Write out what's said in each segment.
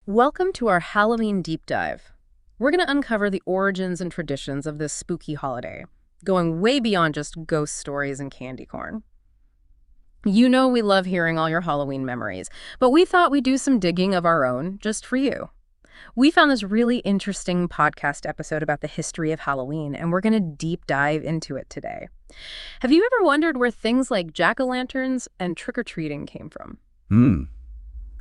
Welcome to our Halloween deep dive. We're going to uncover the origins and traditions of this spooky holiday, going way beyond just ghost stories and candy corn. You know we love hearing all your Halloween memories, but we thought we'd do some digging of our own just for you. We found this really interesting podcast episode about the history of Halloween, and we're going to deep dive into it today. Have you ever wondered where things like jack-o'-lanterns and trick-or-treating came from?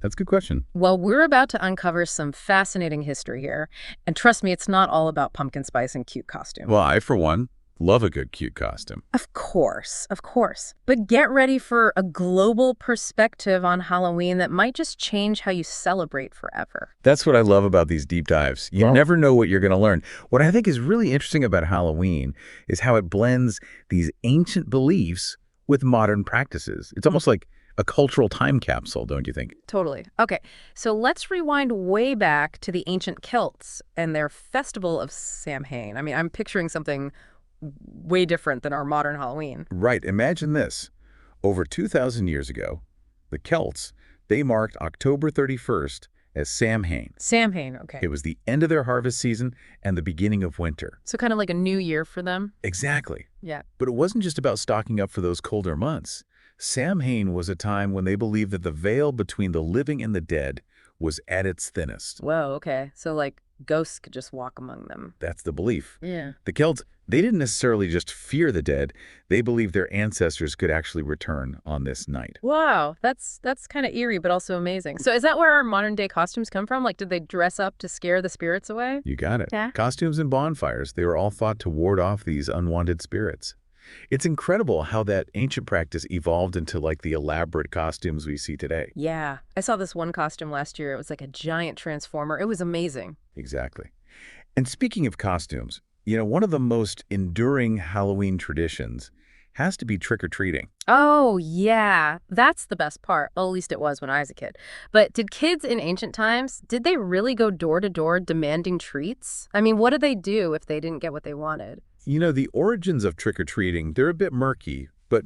That's a good question. Well, we're about to uncover some fascinating history here. And trust me, it's not all about pumpkin spice and cute costumes. Well, I, for one, love a good cute costume. Of course, of course. But get ready for a global perspective on Halloween that might just change how you celebrate forever. That's what I love about these deep dives. You Yeah. never know what you're going to learn. What I think is really interesting about Halloween is how it blends these ancient beliefs with modern practices. It's almost like a cultural time capsule, don't you think? Totally. Okay, so let's rewind way back to the ancient Celts and their festival of Samhain. I mean, I'm picturing something way different than our modern Halloween. Right. Imagine this. Over 2,000 years ago, the Celts, they marked October 31st as Samhain. Samhain, okay. It was the end of their harvest season and the beginning of winter. So kind of like a new year for them? Exactly. Yeah. But it wasn't just about stocking up for those colder months. Samhain was a time when they believed that the veil between the living and the dead was at its thinnest. Whoa, okay. So like ghosts could just walk among them. That's the belief. Yeah. The Celts, they didn't necessarily just fear the dead. They believed their ancestors could actually return on this night. Wow, that's kind of eerie, but also amazing. So is that where our modern day costumes come from? Like, did they dress up to scare the spirits away? You got it. Yeah. Costumes and bonfires, they were all thought to ward off these unwanted spirits. It's incredible how that ancient practice evolved into like the elaborate costumes we see today. Yeah, I saw this one costume last year. It was like a giant transformer. It was amazing. Exactly. And speaking of costumes, one of the most enduring Halloween traditions has to be trick-or-treating. Oh, yeah, that's the best part. Well, at least it was when I was a kid. But did kids in ancient times, did they really go door to door demanding treats? I mean, what did they do if they didn't get what they wanted? The origins of trick-or-treating, they're a bit murky, but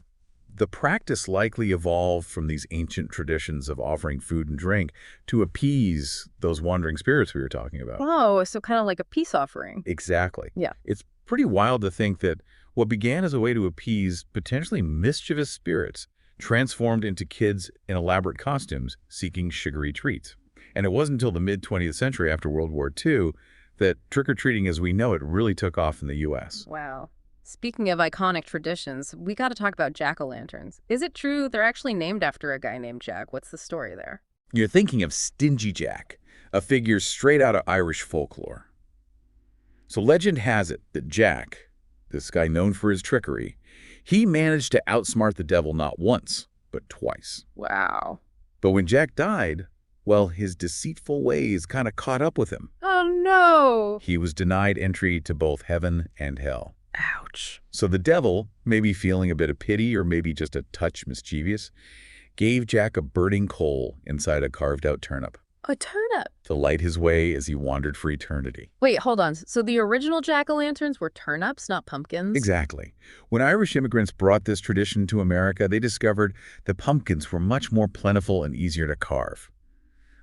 the practice likely evolved from these ancient traditions of offering food and drink to appease those wandering spirits we were talking about. Oh, so kind of like a peace offering. Exactly. Yeah. It's pretty wild to think that what began as a way to appease potentially mischievous spirits transformed into kids in elaborate costumes seeking sugary treats. And it wasn't until the mid-20th century after World War II that trick-or-treating as we know it really took off in the U.S. Wow. Speaking of iconic traditions, we got to talk about jack-o'-lanterns. Is it true they're actually named after a guy named Jack? What's the story there? You're thinking of Stingy Jack, a figure straight out of Irish folklore. So legend has it that Jack, this guy known for his trickery, he managed to outsmart the devil not once, but twice. Wow. But when Jack died, well, his deceitful ways kind of caught up with him. Oh, no. He was denied entry to both heaven and hell. Ouch. So the devil, maybe feeling a bit of pity or maybe just a touch mischievous, gave Jack a burning coal inside a carved-out turnip A turnip. to light his way as he wandered for eternity. Wait, hold on. So the original jack-o'-lanterns were turnips, not pumpkins? Exactly. When Irish immigrants brought this tradition to America, they discovered that pumpkins were much more plentiful and easier to carve.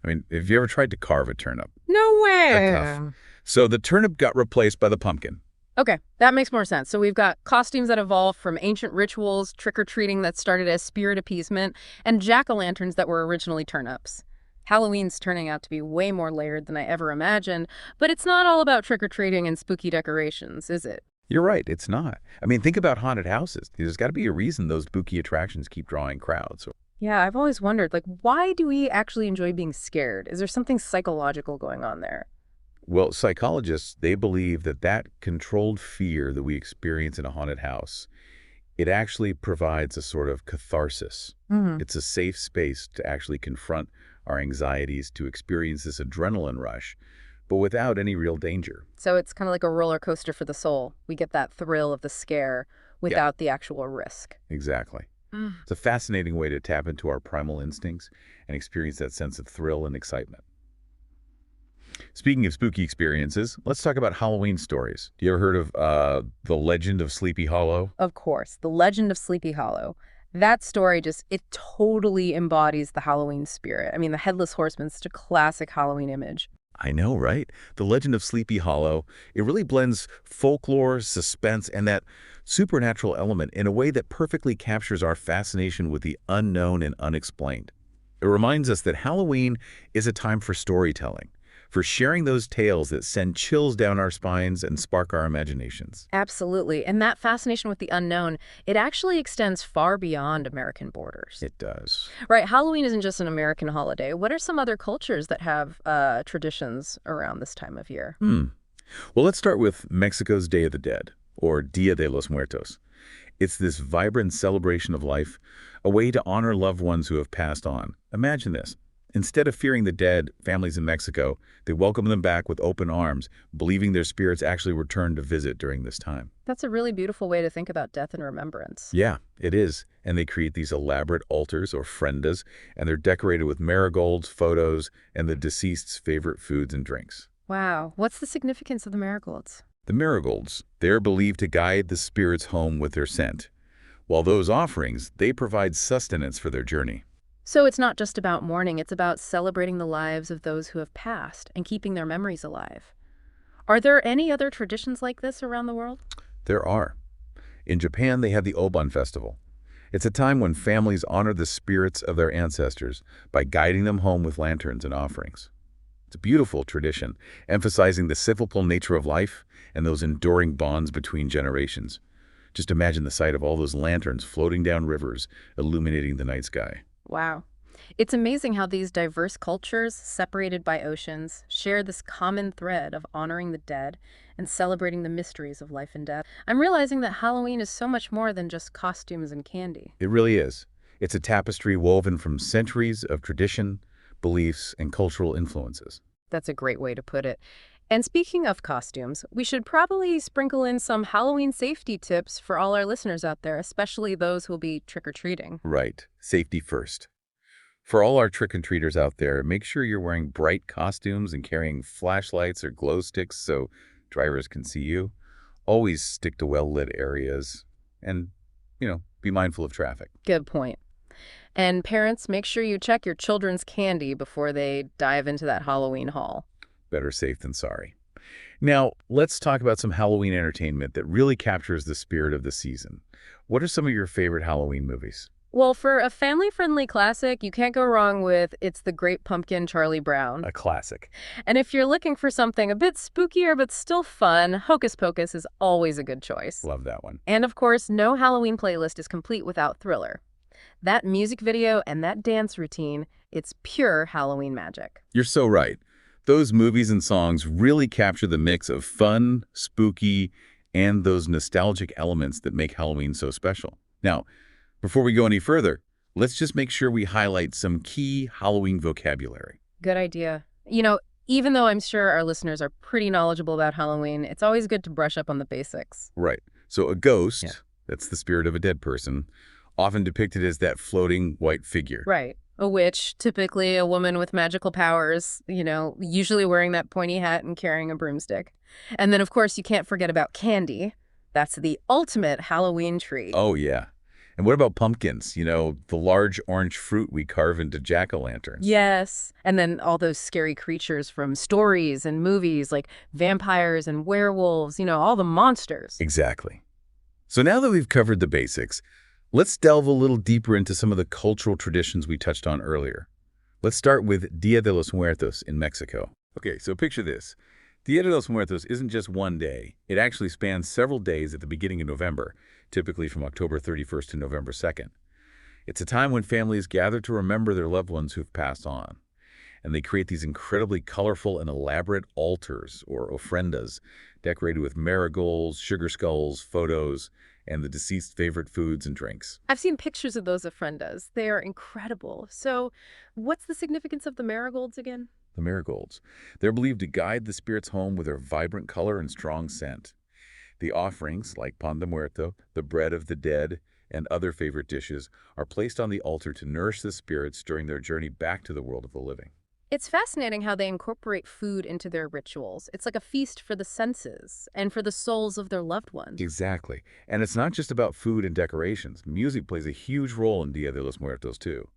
I mean, have you ever tried to carve a turnip? No way. They're tough. So the turnip got replaced by the pumpkin. Okay, that makes more sense. So we've got costumes that evolved from ancient rituals, trick-or-treating that started as spirit appeasement, and jack-o'-lanterns that were originally turnips. Halloween's turning out to be way more layered than I ever imagined, but it's not all about trick-or-treating and spooky decorations, is it? You're right, it's not. I mean, think about haunted houses. There's got to be a reason those spooky attractions keep drawing crowds. Yeah, I've always wondered, why do we actually enjoy being scared? Is there something psychological going on there? Well, psychologists, they believe that controlled fear that we experience in a haunted house, it actually provides a sort of catharsis. Mm-hmm. It's a safe space to actually confront our anxieties, to experience this adrenaline rush, but without any real danger. So it's kind of like a roller coaster for the soul. We get that thrill of the scare without the actual risk. Exactly. Mm. It's a fascinating way to tap into our primal instincts and experience that sense of thrill and excitement. Speaking of spooky experiences, let's talk about Halloween stories. Do you ever heard of the legend of Sleepy Hollow? Of course, the legend of Sleepy Hollow. That story it totally embodies the Halloween spirit. I mean, the Headless Horseman's such a classic Halloween image. I know, right? The Legend of Sleepy Hollow, it really blends folklore, suspense, and that supernatural element in a way that perfectly captures our fascination with the unknown and unexplained. It reminds us that Halloween is a time for storytelling, for sharing those tales that send chills down our spines and spark our imaginations. Absolutely. And that fascination with the unknown, it actually extends far beyond American borders. It does. Right. Halloween isn't just an American holiday. What are some other cultures that have traditions around this time of year? Well, let's start with Mexico's Day of the Dead, or Dia de los Muertos. It's this vibrant celebration of life, a way to honor loved ones who have passed on. Imagine this. Instead of fearing the dead, families in Mexico, they welcome them back with open arms, believing their spirits actually return to visit during this time. That's a really beautiful way to think about death and remembrance. Yeah, it is. And they create these elaborate altars or ofrendas, and they're decorated with marigolds, photos, and the deceased's favorite foods and drinks. Wow. What's the significance of the marigolds? The marigolds, they're believed to guide the spirits home with their scent, while those offerings, they provide sustenance for their journey. So it's not just about mourning, it's about celebrating the lives of those who have passed and keeping their memories alive. Are there any other traditions like this around the world? There are. In Japan, they have the Obon Festival. It's a time when families honor the spirits of their ancestors by guiding them home with lanterns and offerings. It's a beautiful tradition, emphasizing the cyclical nature of life and those enduring bonds between generations. Just imagine the sight of all those lanterns floating down rivers, illuminating the night sky. Wow. It's amazing how these diverse cultures, separated by oceans, share this common thread of honoring the dead and celebrating the mysteries of life and death. I'm realizing that Halloween is so much more than just costumes and candy. It really is. It's a tapestry woven from centuries of tradition, beliefs, and cultural influences. That's a great way to put it. And speaking of costumes, we should probably sprinkle in some Halloween safety tips for all our listeners out there, especially those who will be trick-or-treating. Right. Safety first. For all our trick-and-treaters out there, make sure you're wearing bright costumes and carrying flashlights or glow sticks so drivers can see you. Always stick to well-lit areas and, be mindful of traffic. Good point. And parents, make sure you check your children's candy before they dive into that Halloween haul. Better safe than sorry. Now, let's talk about some Halloween entertainment that really captures the spirit of the season. What are some of your favorite Halloween movies? Well, for a family-friendly classic, you can't go wrong with It's the Great Pumpkin, Charlie Brown. A classic. And if you're looking for something a bit spookier but still fun, Hocus Pocus is always a good choice. Love that one. And of course, no Halloween playlist is complete without Thriller. That music video and that dance routine, it's pure Halloween magic. You're so right. Those movies and songs really capture the mix of fun, spooky, and those nostalgic elements that make Halloween so special. Now, before we go any further, let's just make sure we highlight some key Halloween vocabulary. Good idea. Even though I'm sure our listeners are pretty knowledgeable about Halloween, it's always good to brush up on the basics. Right. So a ghost, that's the spirit of a dead person, often depicted as that floating white figure. Right. A witch, typically a woman with magical powers, usually wearing that pointy hat and carrying a broomstick. And then, of course, you can't forget about candy. That's the ultimate Halloween treat. Oh, yeah. And what about pumpkins? The large orange fruit we carve into jack-o'-lanterns. Yes. And then all those scary creatures from stories and movies like vampires and werewolves, all the monsters. Exactly. So now that we've covered the basics, let's delve a little deeper into some of the cultural traditions we touched on earlier. Let's start with Dia de los Muertos in Mexico. Okay, so picture this. Dia de los Muertos isn't just one day. It actually spans several days at the beginning of November, typically from October 31st to November 2nd. It's a time when families gather to remember their loved ones who've passed on. And they create these incredibly colorful and elaborate altars, or ofrendas, decorated with marigolds, sugar skulls, photos, and the deceased's favorite foods and drinks. I've seen pictures of those ofrendas. They are incredible. So what's the significance of the marigolds again? The marigolds. They're believed to guide the spirits home with their vibrant color and strong scent. The offerings, like pan de muerto, the bread of the dead, and other favorite dishes, are placed on the altar to nourish the spirits during their journey back to the world of the living. It's fascinating how they incorporate food into their rituals. It's like a feast for the senses and for the souls of their loved ones. Exactly. And it's not just about food and decorations. Music plays a huge role in Dia de los Muertos, too.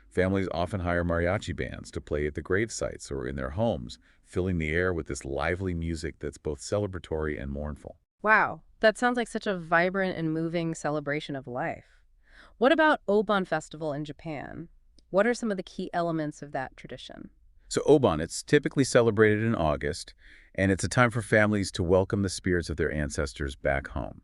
Families often hire mariachi bands to play at the grave sites or in their homes, filling the air with this lively music that's both celebratory and mournful. Wow, that sounds like such a vibrant and moving celebration of life. What about Obon Festival in Japan? What are some of the key elements of that tradition? So Obon, it's typically celebrated in August, and it's a time for families to welcome the spirits of their ancestors back home.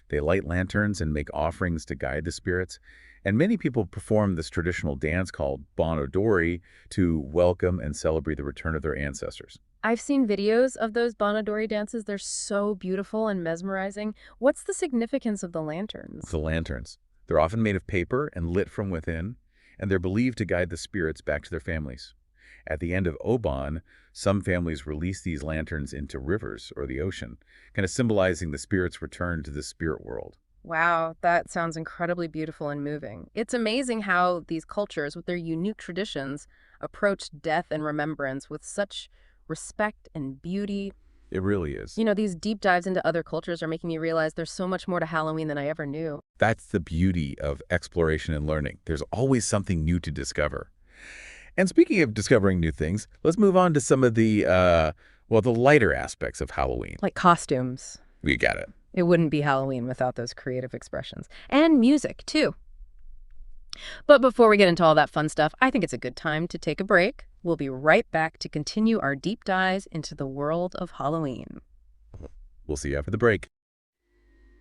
They light lanterns and make offerings to guide the spirits, and many people perform this traditional dance called Bon Odori to welcome and celebrate the return of their ancestors. I've seen videos of those Bonadori dances. They're so beautiful and mesmerizing. What's the significance of the lanterns? The lanterns. They're often made of paper and lit from within, and they're believed to guide the spirits back to their families. At the end of Oban, some families release these lanterns into rivers or the ocean, kind of symbolizing the spirit's return to the spirit world. Wow, that sounds incredibly beautiful and moving. It's amazing how these cultures, with their unique traditions, approach death and remembrance with such respect and beauty. It really is. These deep dives into other cultures are making me realize there's so much more to Halloween than I ever knew. That's the beauty of exploration and learning. There's always something new to discover. And speaking of discovering new things, let's move on to some of the lighter aspects of Halloween. Like costumes. We got it. It wouldn't be Halloween without those creative expressions. And music, too. But before we get into all that fun stuff, I think it's a good time to take a break. We'll be right back to continue our deep dives into the world of Halloween. We'll see you after the break.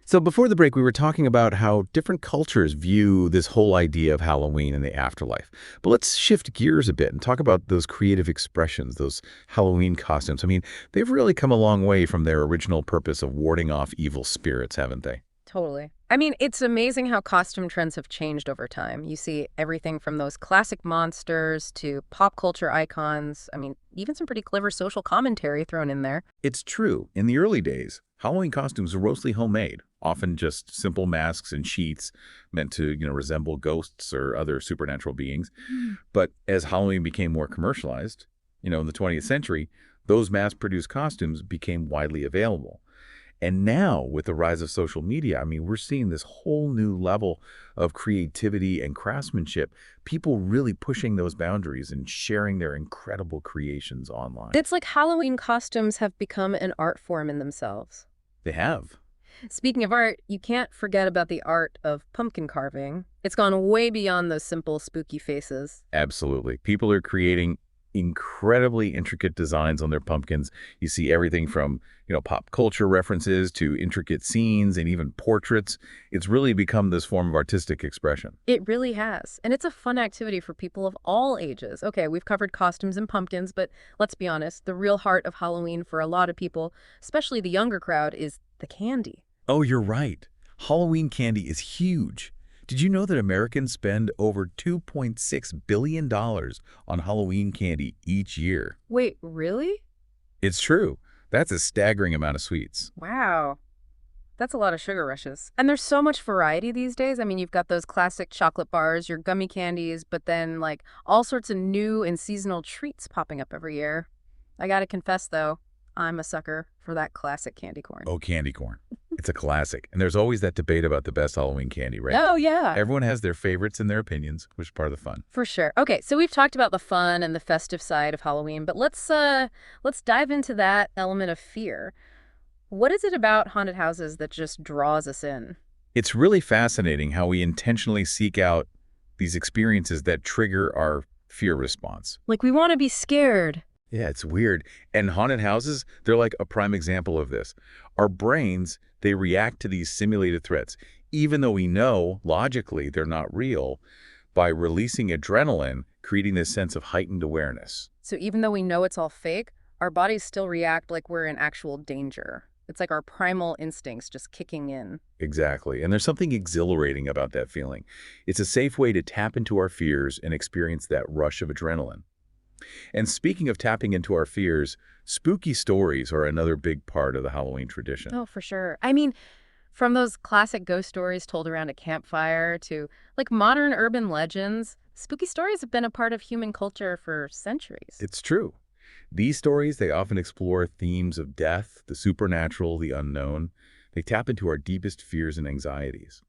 So before the break, we were talking about how different cultures view this whole idea of Halloween and the afterlife. But let's shift gears a bit and talk about those creative expressions, those Halloween costumes. I mean, they've really come a long way from their original purpose of warding off evil spirits, haven't they? Totally. I mean, it's amazing how costume trends have changed over time. You see everything from those classic monsters to pop culture icons. I mean, even some pretty clever social commentary thrown in there. It's true. In the early days, Halloween costumes were mostly homemade, often just simple masks and sheets meant to, resemble ghosts or other supernatural beings. But as Halloween became more commercialized, in the 20th century, those mass-produced costumes became widely available. And now, with the rise of social media, I mean, we're seeing this whole new level of creativity and craftsmanship, people really pushing those boundaries and sharing their incredible creations online. It's like Halloween costumes have become an art form in themselves. They have. Speaking of art, you can't forget about the art of pumpkin carving. It's gone way beyond those simple, spooky faces. Absolutely. People are creating incredibly intricate designs on their pumpkins. You see everything from, pop culture references to intricate scenes and even portraits. It's really become this form of artistic expression. It really has. And it's a fun activity for people of all ages. Okay, we've covered costumes and pumpkins, but let's be honest, the real heart of Halloween for a lot of people, especially the younger crowd, is the candy. Oh, you're right. Halloween candy is huge. Did you know that Americans spend over $2.6 billion on Halloween candy each year? Wait, really? It's true. That's a staggering amount of sweets. Wow. That's a lot of sugar rushes. And there's so much variety these days. I mean, you've got those classic chocolate bars, your gummy candies, but then like all sorts of new and seasonal treats popping up every year. I gotta confess though, I'm a sucker for that classic candy corn. Oh, candy corn. It's a classic. And there's always that debate about the best Halloween candy, right? Oh, yeah. Everyone has their favorites and their opinions, which is part of the fun. For sure. Okay, so we've talked about the fun and the festive side of Halloween, but let's dive into that element of fear. What is it about haunted houses that just draws us in? It's really fascinating how we intentionally seek out these experiences that trigger our fear response. Like we want to be scared. Yeah, it's weird. And haunted houses, they're like a prime example of this. Our brains, they react to these simulated threats, even though we know logically they're not real, by releasing adrenaline, creating this sense of heightened awareness. So even though we know it's all fake, our bodies still react like we're in actual danger. It's like our primal instincts just kicking in. Exactly. And there's something exhilarating about that feeling. It's a safe way to tap into our fears and experience that rush of adrenaline. And speaking of tapping into our fears, spooky stories are another big part of the Halloween tradition. Oh, for sure. I mean, From those classic ghost stories told around a campfire to like modern urban legends, spooky stories have been a part of human culture for centuries. It's true. These stories, they often explore themes of death, the supernatural, the unknown. They tap into our deepest fears and anxieties.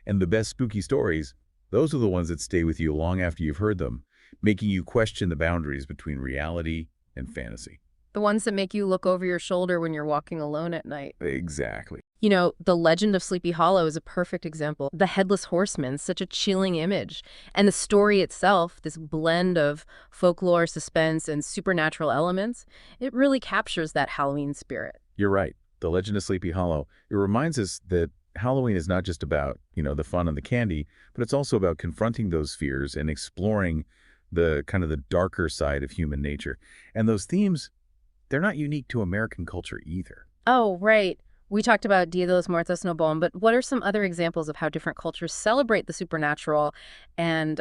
And the best spooky stories, those are the ones that stay with you long after you've heard them, making you question the boundaries between reality and fantasy. The ones that make you look over your shoulder when you're walking alone at night. Exactly. You know, the legend of Sleepy Hollow is a perfect example. The Headless Horseman, such a chilling image. And the story itself, this blend of folklore, suspense, and supernatural elements, it really captures that Halloween spirit. You're right. The Legend of Sleepy Hollow, it reminds us that Halloween is not just about, the fun and the candy, but it's also about confronting those fears and exploring the kind of the darker side of human nature. And those themes, they're not unique to American culture either. Oh, right. We talked about Dia de los Muertos no Bon, but what are some other examples of how different cultures celebrate the supernatural and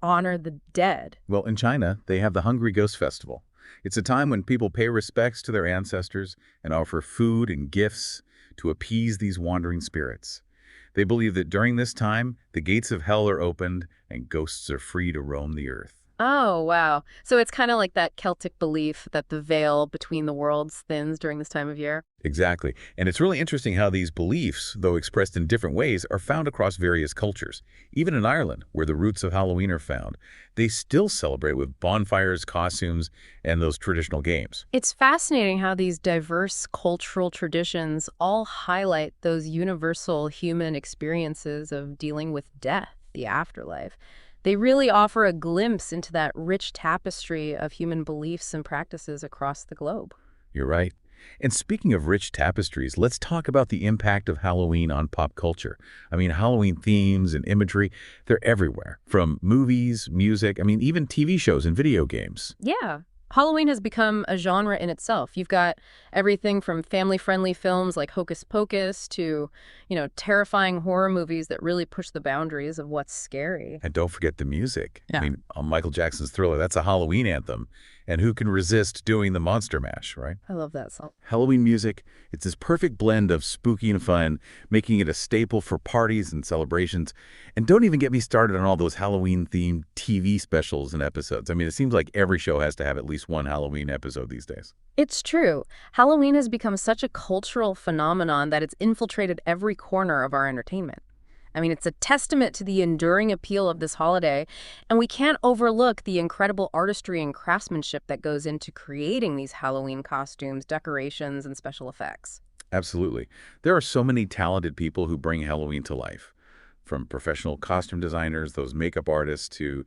honor the dead? Well, in China, they have the Hungry Ghost Festival. It's a time when people pay respects to their ancestors and offer food and gifts to appease these wandering spirits. They believe that during this time, the gates of hell are opened and ghosts are free to roam the earth. Oh, wow. So it's kind of like that Celtic belief that the veil between the worlds thins during this time of year. Exactly. And it's really interesting how these beliefs, though expressed in different ways, are found across various cultures. Even in Ireland, where the roots of Halloween are found, they still celebrate with bonfires, costumes, and those traditional games. It's fascinating how these diverse cultural traditions all highlight those universal human experiences of dealing with death, the afterlife. They really offer a glimpse into that rich tapestry of human beliefs and practices across the globe. You're right. And speaking of rich tapestries, let's talk about the impact of Halloween on pop culture. I mean, Halloween themes and imagery, they're everywhere. From movies, music, even TV shows and video games. Yeah. Halloween has become a genre in itself. You've got everything from family-friendly films like Hocus Pocus to, terrifying horror movies that really push the boundaries of what's scary. And don't forget the music. Yeah. Michael Jackson's Thriller, that's a Halloween anthem. And who can resist doing the Monster Mash, right? I love that song. Halloween music, it's this perfect blend of spooky and fun, making it a staple for parties and celebrations. And don't even get me started on all those Halloween-themed TV specials and episodes. It seems like every show has to have at least one Halloween episode these days. It's true. Halloween has become such a cultural phenomenon that it's infiltrated every corner of our entertainment. It's a testament to the enduring appeal of this holiday, and we can't overlook the incredible artistry and craftsmanship that goes into creating these Halloween costumes, decorations, and special effects. Absolutely. There are so many talented people who bring Halloween to life, from professional costume designers, those makeup artists, to,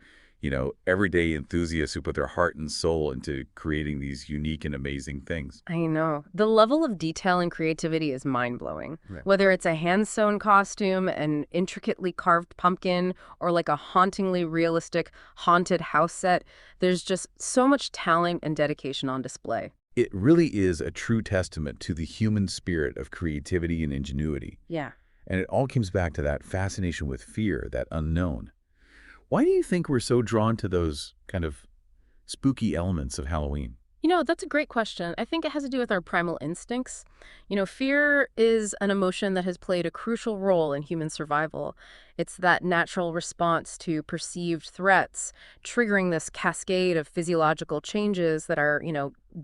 everyday enthusiasts who put their heart and soul into creating these unique and amazing things. I know. The level of detail and creativity is mind-blowing. Right. Whether it's a hand-sewn costume, an intricately carved pumpkin, or like a hauntingly realistic haunted house set, there's just so much talent and dedication on display. It really is a true testament to the human spirit of creativity and ingenuity. Yeah. And it all comes back to that fascination with fear, that unknown. Why do you think we're so drawn to those kind of spooky elements of Halloween? That's a great question. I think it has to do with our primal instincts. Fear is an emotion that has played a crucial role in human survival. It's that natural response to perceived threats, triggering this cascade of physiological changes that are,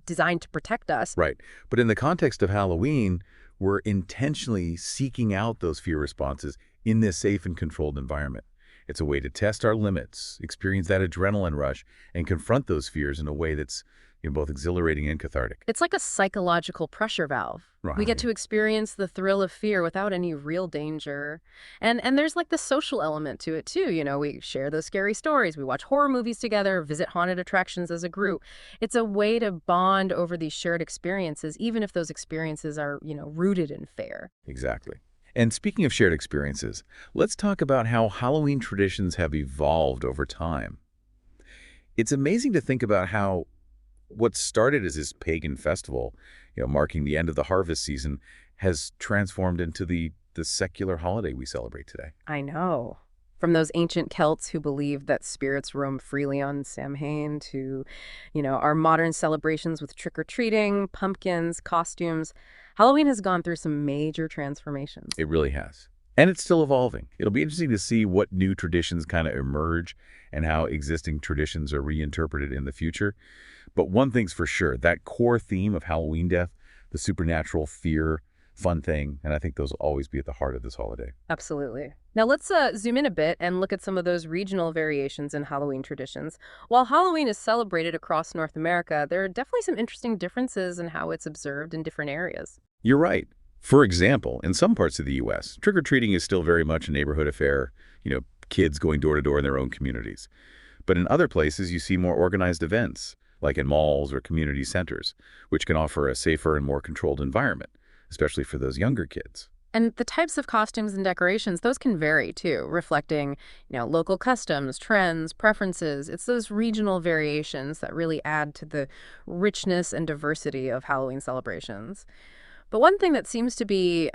designed to protect us. Right. But in the context of Halloween, we're intentionally seeking out those fear responses in this safe and controlled environment. It's a way to test our limits, experience that adrenaline rush, and confront those fears in a way that's both exhilarating and cathartic. It's like a psychological pressure valve. Right. We get to experience the thrill of fear without any real danger. And there's like the social element to it too. We share those scary stories. We watch horror movies together, visit haunted attractions as a group. It's a way to bond over these shared experiences, even if those experiences are, rooted in fear. Exactly. And speaking of shared experiences, let's talk about how Halloween traditions have evolved over time. It's amazing to think about how what started as this pagan festival, marking the end of the harvest season, has transformed into the secular holiday we celebrate today. I know. From those ancient Celts who believed that spirits roam freely on Samhain to, our modern celebrations with trick-or-treating, pumpkins, costumes, Halloween has gone through some major transformations. It really has. And it's still evolving. It'll be interesting to see what new traditions kind of emerge and how existing traditions are reinterpreted in the future. But one thing's for sure, that core theme of Halloween death, the supernatural fear, fun thing, and I think those will always be at the heart of this holiday. Absolutely. Now let's zoom in a bit and look at some of those regional variations in Halloween traditions. While Halloween is celebrated across North America, there are definitely some interesting differences in how it's observed in different areas. You're right. For example, in some parts of the U.S., trick-or-treating is still very much a neighborhood affair, kids going door to door in their own communities. But in other places, you see more organized events, like in malls or community centers, which can offer a safer and more controlled environment, especially for those younger kids. And the types of costumes and decorations, those can vary too, reflecting, local customs, trends, preferences. It's those regional variations that really add to the richness and diversity of Halloween celebrations. But one thing that seems to be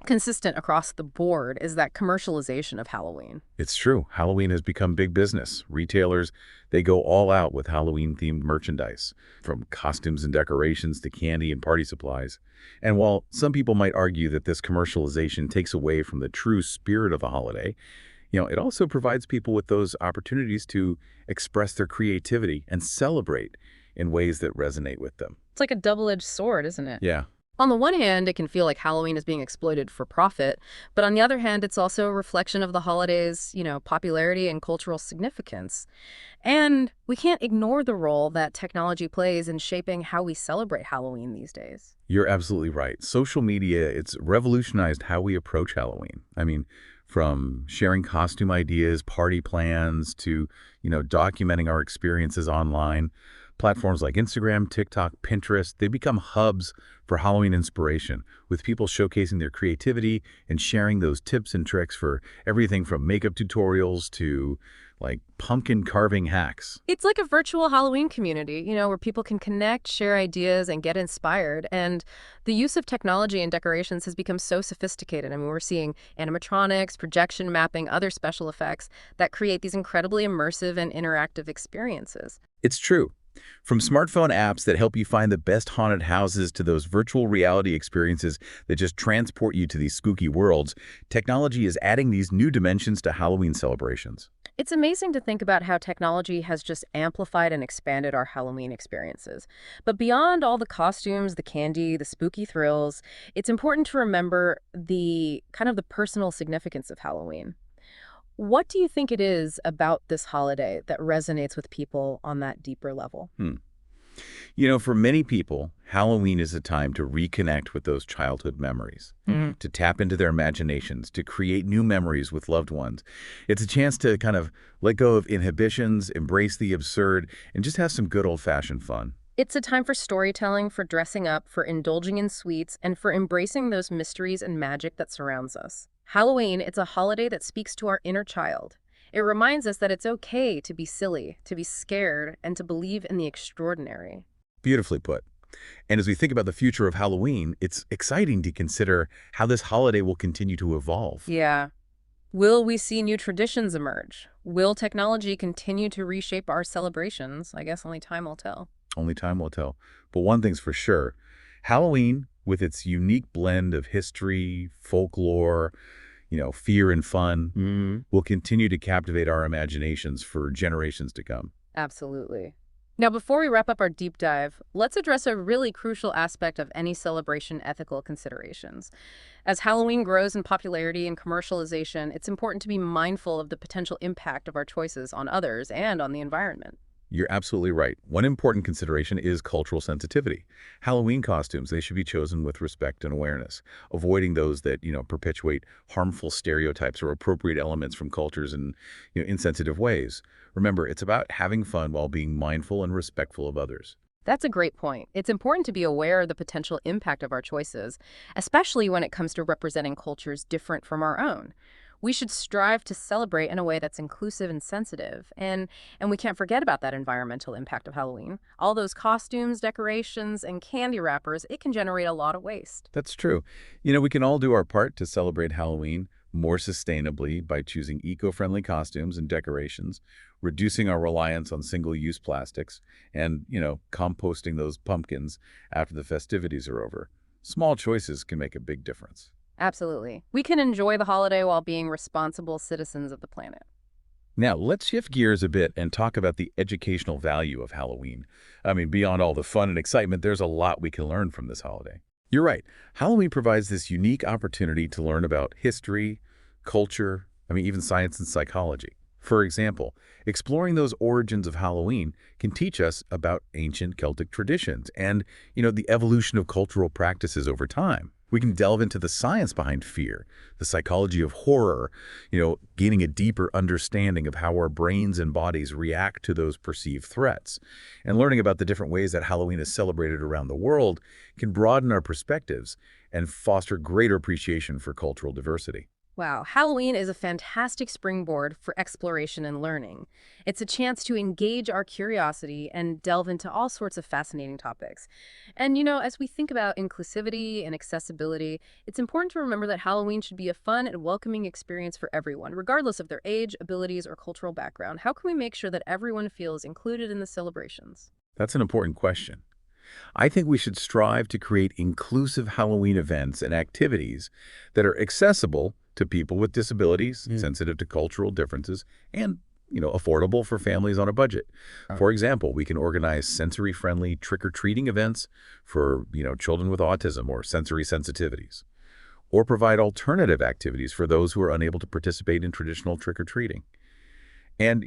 consistent across the board is that commercialization of Halloween. It's true. Halloween has become big business. Retailers, they go all out with Halloween-themed merchandise, from costumes and decorations to candy and party supplies. And while some people might argue that this commercialization takes away from the true spirit of the holiday, it also provides people with those opportunities to express their creativity and celebrate in ways that resonate with them. It's like a double-edged sword, isn't it? Yeah. On the one hand, it can feel like Halloween is being exploited for profit, but on the other hand, it's also a reflection of the holiday's, popularity and cultural significance. And we can't ignore the role that technology plays in shaping how we celebrate Halloween these days. You're absolutely right. Social media, it's revolutionized how we approach Halloween. I mean, from sharing costume ideas, party plans, to, documenting our experiences online. Platforms like Instagram, TikTok, Pinterest, they become hubs for Halloween inspiration, with people showcasing their creativity and sharing those tips and tricks for everything from makeup tutorials to, pumpkin carving hacks. It's like a virtual Halloween community, where people can connect, share ideas, and get inspired. And the use of technology and decorations has become so sophisticated. I mean, we're seeing animatronics, projection mapping, other special effects that create these incredibly immersive and interactive experiences. It's true. From smartphone apps that help you find the best haunted houses to those virtual reality experiences that just transport you to these spooky worlds, technology is adding these new dimensions to Halloween celebrations. It's amazing to think about how technology has just amplified and expanded our Halloween experiences. But beyond all the costumes, the candy, the spooky thrills, it's important to remember the personal significance of Halloween. What do you think it is about this holiday that resonates with people on that deeper level? For many people, Halloween is a time to reconnect with those childhood memories, to tap into their imaginations, to create new memories with loved ones. It's a chance to kind of let go of inhibitions, embrace the absurd, and just have some good old-fashioned fun. It's a time for storytelling, for dressing up, for indulging in sweets, and for embracing those mysteries and magic that surrounds us. Halloween, it's a holiday that speaks to our inner child. It reminds us that it's okay to be silly, to be scared, and to believe in the extraordinary. Beautifully put. And as we think about the future of Halloween, it's exciting to consider how this holiday will continue to evolve. Yeah. Will we see new traditions emerge? Will technology continue to reshape our celebrations? I guess only time will tell. Only time will tell. But one thing's for sure, Halloween, with its unique blend of history, folklore, fear and fun, will continue to captivate our imaginations for generations to come. Absolutely. Now, before we wrap up our deep dive, let's address a really crucial aspect of any celebration ethical considerations. As Halloween grows in popularity and commercialization, it's important to be mindful of the potential impact of our choices on others and on the environment. You're absolutely right. One important consideration is cultural sensitivity. Halloween costumes, they should be chosen with respect and awareness, avoiding those that, perpetuate harmful stereotypes or appropriate elements from cultures in, insensitive ways. Remember, it's about having fun while being mindful and respectful of others. That's a great point. It's important to be aware of the potential impact of our choices, especially when it comes to representing cultures different from our own. We should strive to celebrate in a way that's inclusive and sensitive. And we can't forget about that environmental impact of Halloween. All those costumes, decorations, and candy wrappers, it can generate a lot of waste. That's true. We can all do our part to celebrate Halloween, more sustainably by choosing eco-friendly costumes and decorations, reducing our reliance on single-use plastics, and, composting those pumpkins after the festivities are over. Small choices can make a big difference. Absolutely. We can enjoy the holiday while being responsible citizens of the planet. Now, let's shift gears a bit and talk about the educational value of Halloween. I mean, beyond all the fun and excitement, there's a lot we can learn from this holiday. You're right. Halloween provides this unique opportunity to learn about history, culture, even science and psychology. For example, exploring those origins of Halloween can teach us about ancient Celtic traditions and, the evolution of cultural practices over time. We can delve into the science behind fear, the psychology of horror, gaining a deeper understanding of how our brains and bodies react to those perceived threats. And learning about the different ways that Halloween is celebrated around the world can broaden our perspectives and foster greater appreciation for cultural diversity. Wow, Halloween is a fantastic springboard for exploration and learning. It's a chance to engage our curiosity and delve into all sorts of fascinating topics. And, as we think about inclusivity and accessibility, it's important to remember that Halloween should be a fun and welcoming experience for everyone, regardless of their age, abilities, or cultural background. How can we make sure that everyone feels included in the celebrations? That's an important question. I think we should strive to create inclusive Halloween events and activities that are accessible to people with disabilities, sensitive to cultural differences, and, affordable for families on a budget. For example, we can organize sensory-friendly trick-or-treating events for, children with autism or sensory sensitivities, or provide alternative activities for those who are unable to participate in traditional trick-or-treating. And,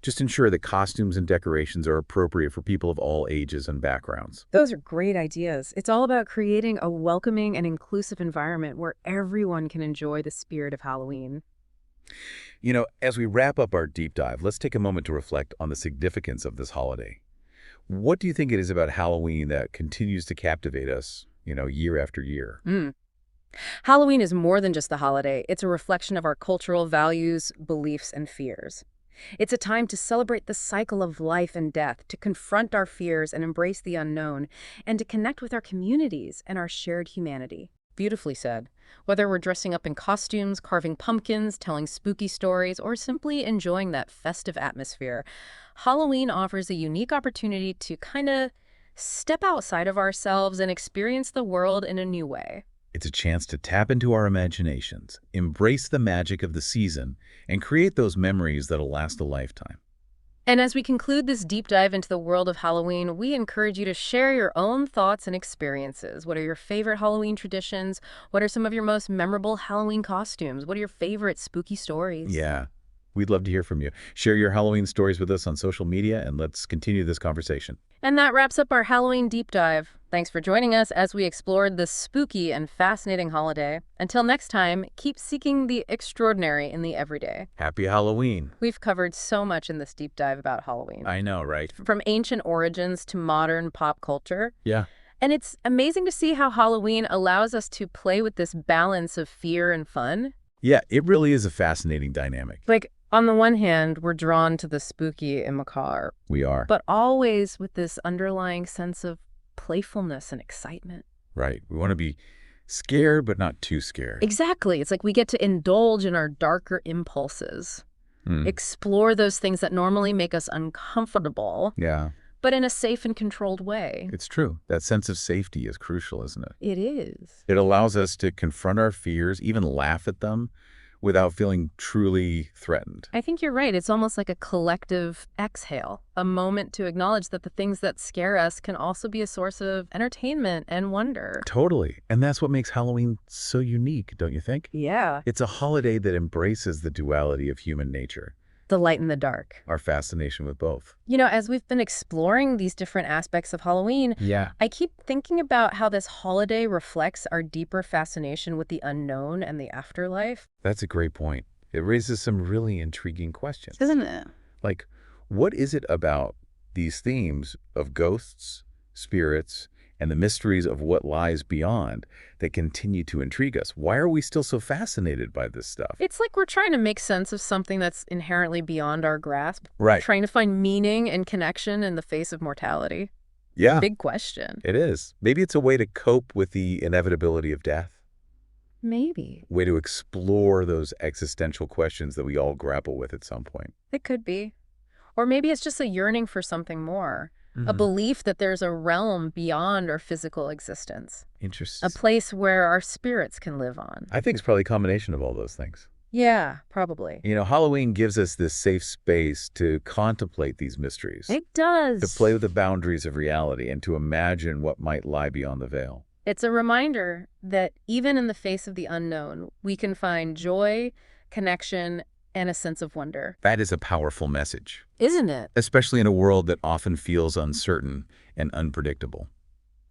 just ensure that costumes and decorations are appropriate for people of all ages and backgrounds. Those are great ideas. It's all about creating a welcoming and inclusive environment where everyone can enjoy the spirit of Halloween. As we wrap up our deep dive, let's take a moment to reflect on the significance of this holiday. What do you think it is about Halloween that continues to captivate us, year after year? Halloween is more than just a holiday. It's a reflection of our cultural values, beliefs, and fears. It's a time to celebrate the cycle of life and death, to confront our fears and embrace the unknown, and to connect with our communities and our shared humanity. Beautifully said. Whether we're dressing up in costumes, carving pumpkins, telling spooky stories, or simply enjoying that festive atmosphere, Halloween offers a unique opportunity to kind of step outside of ourselves and experience the world in a new way. It's a chance to tap into our imaginations, embrace the magic of the season, and create those memories that'll last a lifetime. And as we conclude this deep dive into the world of Halloween, we encourage you to share your own thoughts and experiences. What are your favorite Halloween traditions? What are some of your most memorable Halloween costumes? What are your favorite spooky stories? Yeah, we'd love to hear from you. Share your Halloween stories with us on social media, and let's continue this conversation. And that wraps up our Halloween deep dive. Thanks for joining us as we explored this spooky and fascinating holiday. Until next time, keep seeking the extraordinary in the everyday. Happy Halloween. We've covered so much in this deep dive about Halloween. I know, right? From ancient origins to modern pop culture. Yeah. And it's amazing to see how Halloween allows us to play with this balance of fear and fun. Yeah, it really is a fascinating dynamic. Like, on the one hand, we're drawn to the spooky and macabre. We are. But always with this underlying sense of playfulness and excitement. Right. We want to be scared, but not too scared. Exactly. It's like we get to indulge in our darker impulses, explore those things that normally make us uncomfortable, Yeah. but in a safe and controlled way. It's true. That sense of safety is crucial, isn't it? It is. It allows us to confront our fears, even laugh at them, without feeling truly threatened. I think you're right. It's almost like a collective exhale, a moment to acknowledge that the things that scare us can also be a source of entertainment and wonder. Totally. And that's what makes Halloween so unique, don't you think? Yeah. It's a holiday that embraces the duality of human nature, The light and the dark. our fascination with both. As we've been exploring these different aspects of Halloween, Yeah. I keep thinking about how this holiday reflects our deeper fascination with the unknown and the afterlife. That's a great point. It raises some really intriguing questions. Isn't it? Like, what is it about these themes of ghosts, spirits, and the mysteries of what lies beyond that continue to intrigue us? Why are we still so fascinated by this stuff? It's like we're trying to make sense of something that's inherently beyond our grasp. Right. Trying to find meaning and connection in the face of mortality. Yeah, Big question. it is. Maybe it's a way to cope with the inevitability of death. Maybe. Way to explore those existential questions that we all grapple with at some point. It could be. Or maybe it's just a yearning for something more, a Hmm. belief that there's a realm beyond our physical existence, a Interesting. place where our spirits can live on. I think it's probably a combination of all those things. Yeah, probably. Halloween gives us this safe space to contemplate these mysteries, It to play does. with the boundaries of reality, and to imagine what might lie beyond the veil. It's a reminder that even in the face of the unknown, we can find joy, connection, and a sense of wonder. That is a powerful message, Isn't it? especially in a world that often feels uncertain and unpredictable.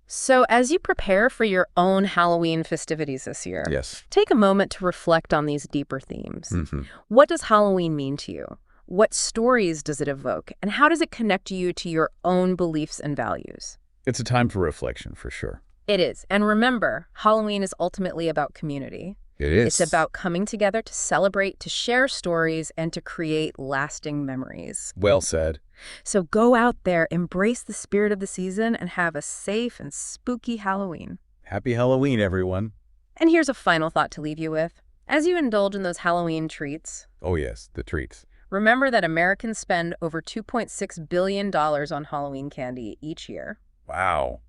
So, as you prepare for your own Halloween festivities this year, Yes. take a moment to reflect on these deeper themes. Hmm. What does Halloween mean to you? What stories does it evoke? And how does it connect you to your own beliefs and values? It's a time for reflection, for sure. It is. And remember, Halloween is ultimately about community. It is. It's about coming together to celebrate, to share stories, and to create lasting memories. Well said. So go out there, embrace the spirit of the season, and have a safe and spooky Halloween. Happy Halloween, everyone. And here's a final thought to leave you with. As you indulge in those Halloween treats, Oh, yes, the treats. remember that Americans spend over $2.6 billion on Halloween candy each year. Wow.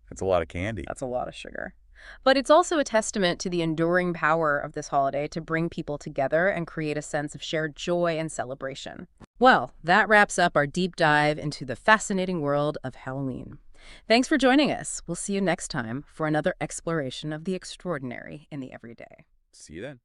That's a lot of candy. That's a lot of sugar. But it's also a testament to the enduring power of this holiday to bring people together and create a sense of shared joy and celebration. Well, that wraps up our deep dive into the fascinating world of Halloween. Thanks for joining us. We'll see you next time for another exploration of the extraordinary in the everyday. See you then.